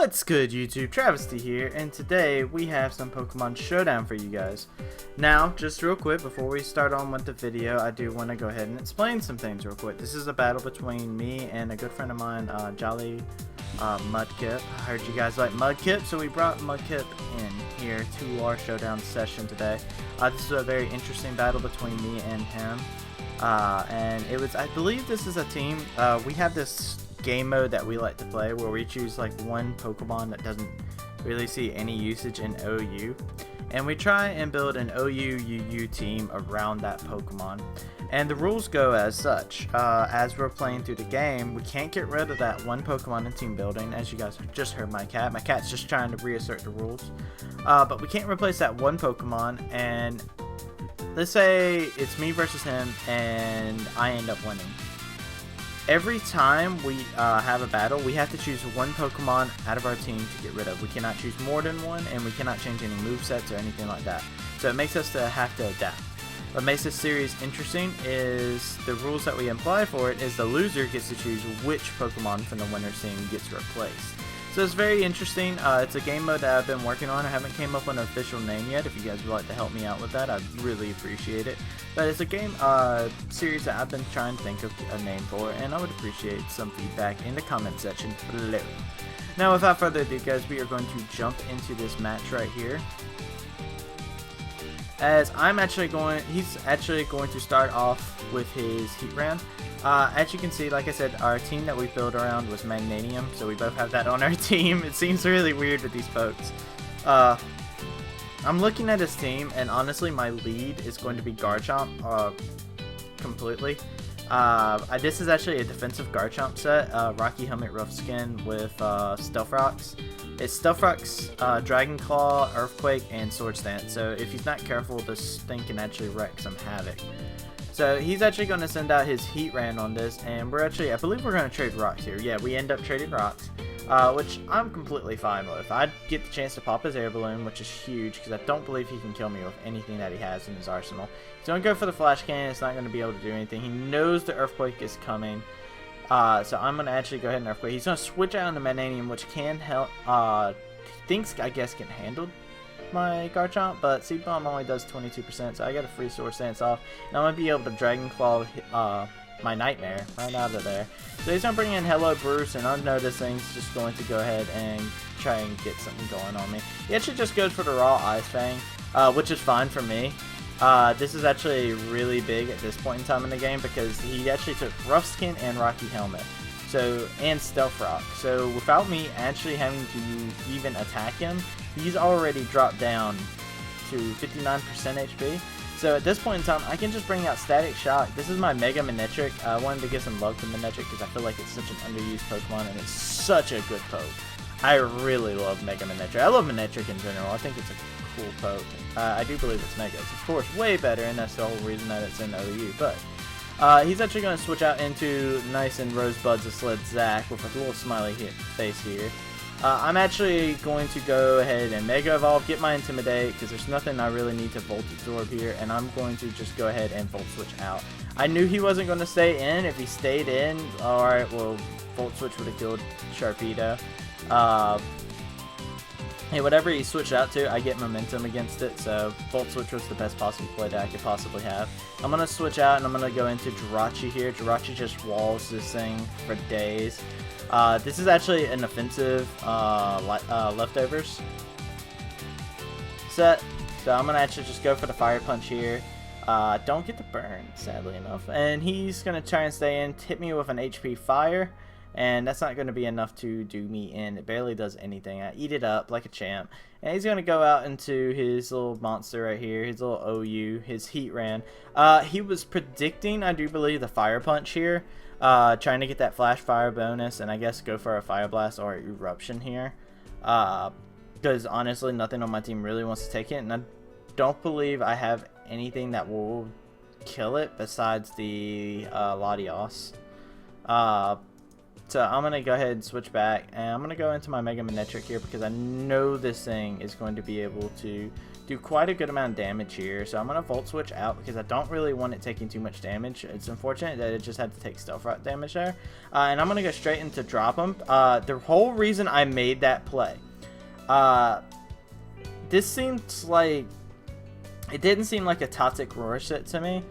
What's good, YouTube? Travysty here, and today we have some Pokemon Showdown for you guys. Now, just real quick, before we start on with the video, I do want to go ahead and explain some things real quick. This is a battle between me and a good friend of mine, Jolly Mudkip. I heard you guys like Mudkip, so we brought Mudkip in here to our Showdown session today. This is a very interesting battle between me and him, and it was, I believe this is a team. We have this game mode that we like to play where we choose like one Pokemon that doesn't really see any usage in OU, and we try and build an OU-UU team around that Pokemon. And the rules go as such. As we're playing through the game, we can't get rid of that one Pokemon in team building. As you guys just heard my cat. My cat's just trying to reassert the rules. But we can't replace that one Pokemon, and let's say it's me versus him and I end up winning. Every time we have a battle, we have to choose one Pokemon out of our team to get rid of. We cannot choose more than one, and we cannot change any movesets or anything like that. So it makes us have to adapt. What makes this series interesting is the rules that we apply for it is the loser gets to choose which Pokemon from the winner's team gets replaced. So it's very interesting. It's a game mode that I've been working on. I haven't came up with an official name yet. If you guys would like to help me out with that, I'd really appreciate it. But it's a game series that I've been trying to think of a name for, and I would appreciate some feedback in the comment section below. Now, without further ado, guys, we are going to jump into this match right here. As he's actually going to start off with his Heatran. As you can see, like I said, our team that we built around was Magnanium, so we both have that on our team. It seems really weird with these pokes. I'm looking at his team, and honestly, my lead is going to be Garchomp, completely. This is actually a defensive Garchomp set, Rocky Helmet Rough Skin with Stealth Rocks. It's Stealth Rocks, Dragon Claw, Earthquake, and Sword Stance. So if he's not careful, this thing can actually wreak some havoc. So he's actually going to send out his Heatran on this, and I believe we're going to trade rocks here. Yeah, we end up trading rocks, which I'm completely fine with. I'd get the chance to pop his air balloon, which is huge, because I don't believe he can kill me with anything that he has in his arsenal. He's going to go for the Flash Cannon. It's not going to be able to do anything. He knows the Earthquake is coming, so I'm going to actually go ahead and Earthquake. He's going to switch out into Magnanium, which can help, thinks, I guess, can handle my Garchomp, but Seed Bomb only does 22%, so I got a free Sword Stance off, and I'm going to be able to Dragon Claw my Nightmare right out of there. So he's going to bring in Hello Bruce, and I know this thing's just going to go ahead and try and get something going on me. He actually just goes for the raw Ice Fang, which is fine for me. This is actually really big at this point in time in the game, because he actually took Rough Skin and Rocky Helmet, and Stealth Rock. So without me actually having to even attack him, he's already dropped down to 59% HP. So at this point in time, I can just bring out Static Shock. This is my Mega Manectric. I wanted to give some love to Manectric because I feel like it's such an underused Pokemon, and it's such a good poke. I really love Mega Manectric. I love Manectric in general. I think it's a cool poke. I do believe it's Mega. It's, of course, way better, and that's the whole reason that it's in OU. But he's actually going to switch out into Nice and Rosebuds of Sled Zack with a little smiley face here. I'm actually going to go ahead and Mega Evolve, get my Intimidate, because there's nothing I really need to Volt Absorb here, and I'm going to just go ahead and Volt Switch out. I knew he wasn't going to stay in. If he stayed in, alright, well, Volt Switch would have killed Sharpedo. Hey, whatever he switched out to, I get momentum against it, so Volt Switch was the best possible play that I could possibly have. I'm going to switch out, and I'm going to go into Jirachi here. Jirachi just walls this thing for days. This is actually an offensive leftovers set, so I'm going to actually just go for the Fire Punch here. Don't get the burn, sadly enough, and he's going to try and stay in, hit me with an HP Fire, and that's not going to be enough to do me in. It barely does anything. I eat it up like a champ, and he's going to go out into his little monster right here, his little OU, his Heatran. He was predicting, I do believe, the Fire Punch here. Trying to get that Flash Fire bonus, and I guess go for a Fire Blast or Eruption here. Because honestly, nothing on my team really wants to take it, and I don't believe I have anything that will kill it besides the Latios. So I'm going to go ahead and switch back, and I'm going to go into my Mega Manectric here because I know this thing is going to be able to do quite a good amount of damage here. So I'm going to Volt Switch out because I don't really want it taking too much damage. It's unfortunate that it just had to take Stealth Rock damage there. And I'm going to go straight into Drop him. The whole reason I made that play, this seems like, it didn't seem like a Toxic Roar set to me,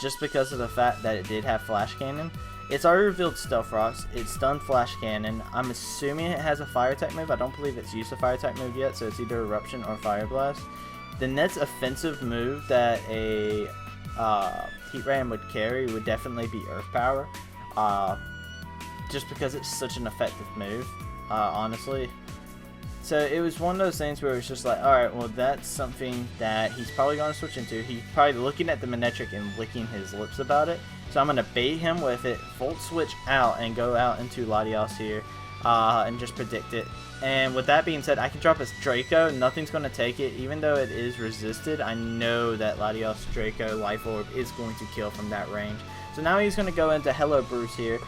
just because of the fact that it did have Flash Cannon. It's already revealed Stealth Rocks. It's done Flash Cannon. I'm assuming it has a Fire type move. I don't believe it's used a Fire type move yet, so it's either Eruption or Fire Blast. The next offensive move that a Heatran would carry would definitely be Earth Power, just because it's such an effective move, honestly. So it was one of those things where it's just like, alright, well that's something that he's probably going to switch into. He's probably looking at the Manectric and licking his lips about it. So I'm going to bait him with it, Volt Switch out, and go out into Latios here, and just predict it. And with that being said, I can drop his Draco. Nothing's going to take it. Even though it is resisted, I know that Latios Draco Life Orb is going to kill from that range. So now he's going to go into Hello Bruce here,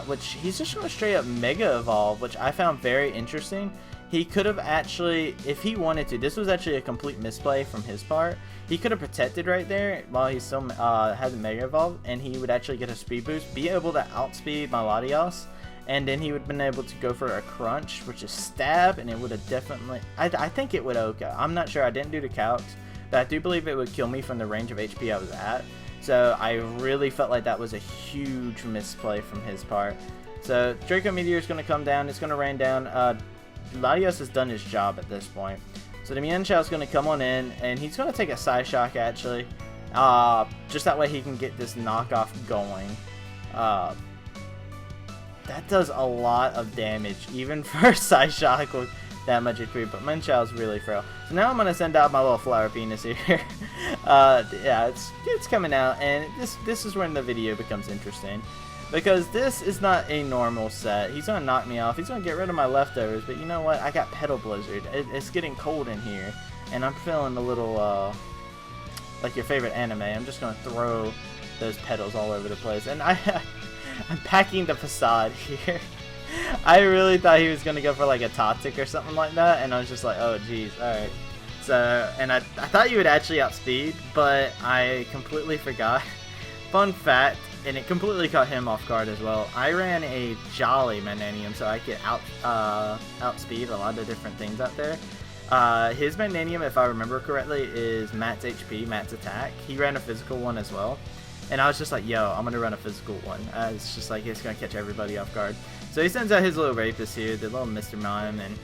which he's just going to straight up Mega Evolve, which I found very interesting. He could have actually, if he wanted to, this was actually a complete misplay from his part. He could have protected right there while he still has a Mega Evolve, and he would actually get a speed boost, be able to outspeed my Latios, and then he would have been able to go for a Crunch, which is Stab, and it would have definitely, I think it would okay. I'm not sure, I didn't do the calcs, but I do believe it would kill me from the range of HP I was at. So I really felt like that was a huge misplay from his part. So Draco Meteor is going to come down, it's going to rain down. Latios has done his job at this point. So the Mienshao is going to come on in, and he's going to take a Psyshock actually. Just that way he can get this knockoff going. That does a lot of damage, even for Psyshock with that much HP, but Mienshao is really frail. So now I'm going to send out my little Flower Penis here. Yeah, it's coming out, and this is when the video becomes interesting. Because this is not a normal set. He's going to knock me off. He's going to get rid of my leftovers. But you know what? I got Petal Blizzard. It's getting cold in here. And I'm feeling a little, like your favorite anime. I'm just going to throw those petals all over the place. And I'm packing the Facade here. I really thought he was going to go for like a Toxic or something like that. And I was just like, oh, geez. Alright. So, and I thought you would actually outspeed. But I completely forgot. Fun fact. And it completely caught him off guard as well. I ran a Jolly Magnanium so I could outspeed a lot of different things out there. His Magnanium, if I remember correctly, is Matt's HP, Matt's attack. He ran a physical one as well. And I was just like, yo, I'm going to run a physical one. It's just like, it's going to catch everybody off guard. So he sends out his little Rapist here, the little Mr. Mime, and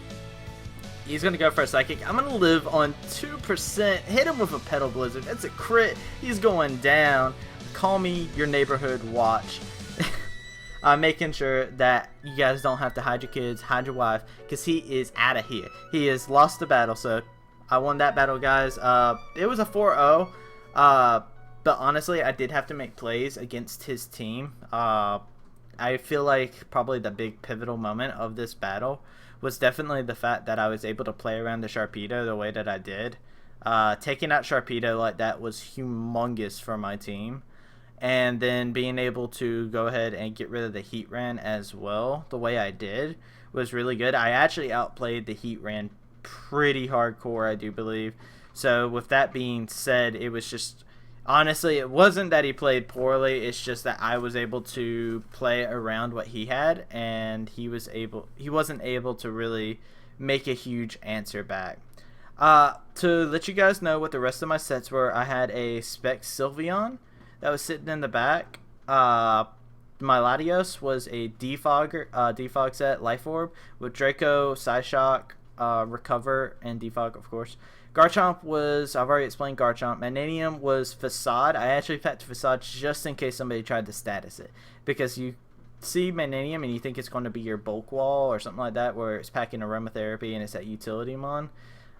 he's going to go for a Psychic. I'm going to live on 2%. Hit him with a Petal Blizzard. That's a crit. He's going down. Call me your neighborhood watch. Making sure that you guys don't have to hide your kids, hide your wife, because he is out of here. He has lost the battle, so I won that battle, guys. It was a 4-0, but honestly, I did have to make plays against his team. I feel like probably the big pivotal moment of this battle was definitely the fact that I was able to play around the Sharpedo the way that I did. Taking out Sharpedo like that was humongous for my team. And then being able to go ahead and get rid of the Heatran as well, the way I did, was really good. I actually outplayed the Heatran pretty hardcore, I do believe. So with that being said, it was just, honestly, it wasn't that he played poorly. It's just that I was able to play around what he had, and he wasn't able to really make a huge answer back. To let you guys know what the rest of my sets were, I had a Spec Sylveon that was sitting in the back. My Latios was a defog set, Life Orb, with Draco, Psyshock, Recover, and defog, of course. Garchomp was, I've already explained Garchomp. Magnanium was Facade. I actually packed Facade just in case somebody tried to status it. Because you see Magnanium and you think it's going to be your bulk wall or something like that, where it's packing Aromatherapy and it's that utility mon.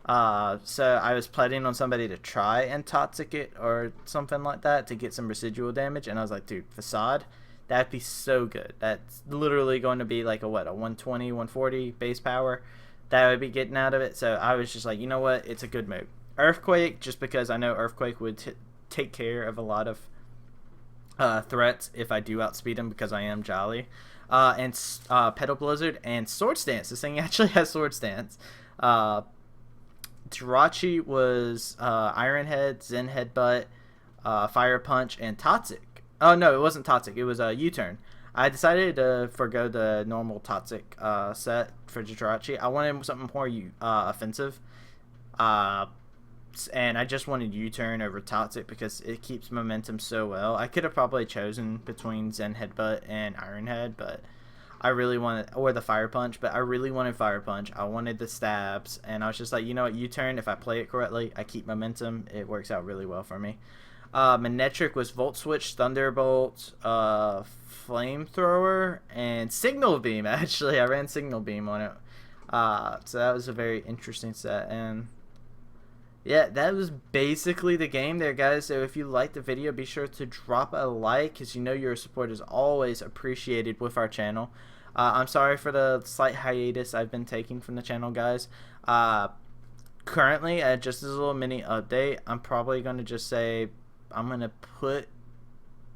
So I was planning on somebody to try and Toxic it or something like that to get some residual damage, and I was like, dude, Facade, that'd be so good. That's literally going to be like a 120, 140 base power that I would be getting out of it. So I was just like, you know what, it's a good move. Earthquake, just because I know Earthquake would take care of a lot of threats if I do outspeed him because I am Jolly. Petal Blizzard, and Sword Stance. This thing actually has Sword Stance. Jirachi was Iron Head, Zen Headbutt, Fire Punch, and Toxic. Oh no, it wasn't Toxic. It was U-Turn. I decided to forgo the normal Toxic set for Jirachi. I wanted something more offensive. And I just wanted U-Turn over Toxic because it keeps momentum so well. I could have probably chosen between Zen Headbutt and Iron Head, but I really wanted, or the Fire Punch, but I really wanted Fire Punch. I wanted the stabs, and I was just like, you know what, U-Turn, if I play it correctly, I keep momentum. It works out really well for me. Manectric was Volt Switch, Thunderbolt, Flamethrower, and Signal Beam, actually. I ran Signal Beam on it. So that was a very interesting set, and yeah, that was basically the game there, guys. So if you liked the video, be sure to drop a like, because you know your support is always appreciated with our channel. I'm sorry for the slight hiatus I've been taking from the channel, guys. Currently, just as a little mini update, I'm probably going to just say I'm going to put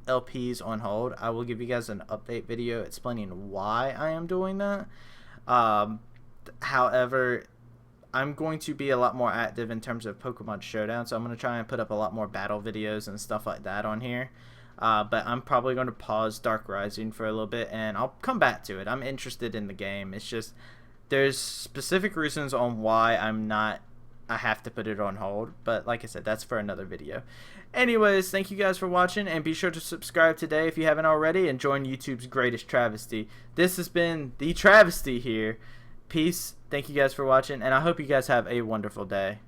LPs on hold. I will give you guys an update video explaining why I am doing that. However, I'm going to be a lot more active in terms of Pokemon Showdown, so I'm going to try and put up a lot more battle videos and stuff like that on here. But I'm probably going to pause Dark Rising for a little bit, and I'll come back to it. I'm interested in the game. It's just there's specific reasons on why I have to put it on hold, but like I said, that's for another video. Anyways, thank you guys for watching, and be sure to subscribe today if you haven't already, and join YouTube's greatest travesty. This has been the Travysty here. Peace. Thank you guys for watching, and I hope you guys have a wonderful day.